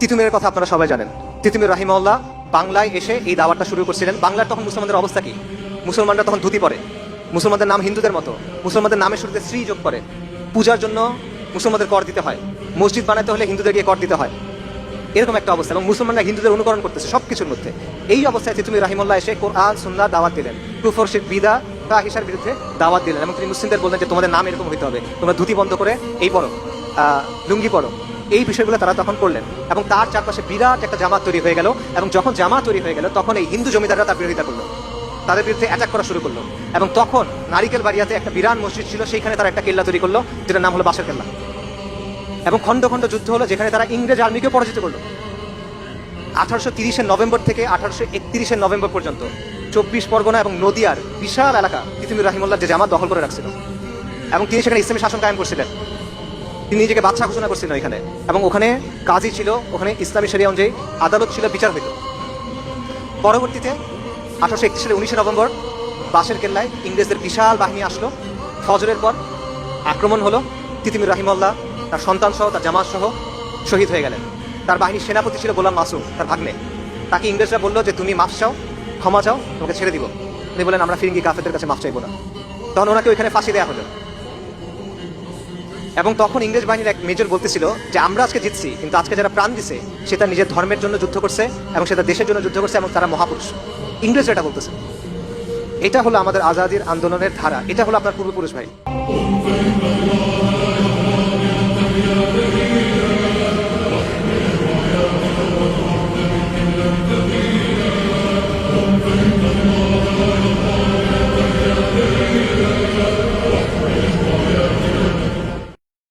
তিতুমিরের কথা আপনারা সবাই জানেন। তিতুমির রাহিমাহুল্লাহ বাংলায় এসে এই দাওয়াতটা শুরু করছিলেন। বাংলার তখন মুসলমানদের অবস্থা কি? মুসলমানরা তখন ধুতি পরে, মুসলমানদের নাম হিন্দুদের মতো, মুসলমানদের নামের শুরুতে শ্রী যোগ করে, পূজার জন্য মুসলমানদের কর দিতে হয়, মসজিদ বানাতে হলে হিন্দুদের গিয়ে কর দিতে হয়, এরকম একটা অবস্থা। এবং মুসলমানরা হিন্দুদের অনুকরণ করতেছে সবকিছুর মধ্যে। এই অবস্থায় তিতুমির রাহিমাহুল্লাহ এসে কোরআন সুন্নাহ দাওয়াত দিলেন, কুফর শিরক বিদআ ফাহিশার বিরুদ্ধে দাওয়াত দিলেন। এবং তিনি মুসলিমদের বললেন যে তোমাদের নাম এরকম হইতে হবে, তোমরা ধুতি বন্ধ করে এই পড়ো, লুঙ্গি পড়ো। এই বিষয়গুলো তারা তখন করলেন এবং তার চারপাশে বিরাট একটা জামাত তৈরি হয়ে গেল। এবং যখন জামাত তৈরি হয়ে গেল তখন এই হিন্দু জমিদাররা তার বিরোধিতা করলো, তাদের বিরুদ্ধে অ্যাটাক করা শুরু করলো। এবং তখন নারিকেল বাড়িয়াতে একটা বিরাট মসজিদ ছিল, সেইখানে তারা একটা কেল্লা তৈরি করলো, যেটার নাম হলো বাসের কেল্লা। এবং খণ্ড খণ্ড যুদ্ধ হলো, যেখানে তারা ইংরেজ আর্মিকেও পরাজিত করলো। 1830 নভেম্বর থেকে 1831 নভেম্বর পর্যন্ত 24 পরগনা এবং নদিয়ার বিশাল এলাকা তিতুমির রাহিমাহুল্লাহ যে জামাত দখল করে রাখছিল। এবং তিনি সেখানে ইসলামী শাসন কায়েম করছিলেন। তিনি নিজেকে বাদশা ঘোষণা করছিলেন ওইখানে। এবং ওখানে কাজী ছিল, ওখানে ইসলামী শরিয়া অনুযায়ী আদালত ছিল, বিচার হইত। পরবর্তীতে 1831 সালে 19 নভেম্বর বাসের কেল্লায় ইংরেজদের বিশাল বাহিনী আসলো। ফজরের পর আক্রমণ হলো। তিতুমির রাহিমাহুল্লাহ তার সন্তান সহ, তার জামাত সহ শহীদ হয়ে গেলেন। তার বাহিনীর সেনাপতি ছিল গোলাম মাসুম, তার ভাগ্নে। তাকে ইংরেজরা বললো যে তুমি মাফ চাও, ক্ষমা চাও, তোমাকে ছেড়ে দিব। উনি বলেন আমরা ফিরিঙ্গি কাফেরদের কাছে মাফ চাইবো না। তখন ওনাকে ওইখানে ফাঁসি দেওয়া হলো। এবং তখন ইংরেজ বাহিনীর এক মেজর বলতেছিল যে আমরা আজকে জিতছি, কিন্তু আজকে যারা প্রাণ দিছে সে তার নিজের ধর্মের জন্য যুদ্ধ করছে এবং সে তার দেশের জন্য যুদ্ধ করছে এবং তারা মহাপুরুষ। ইংরেজরা এটা বলতেছে। এটা হলো আমাদের আজাদির আন্দোলনের ধারা, এটা হলো আপনার পূর্বপুরুষ ভাই।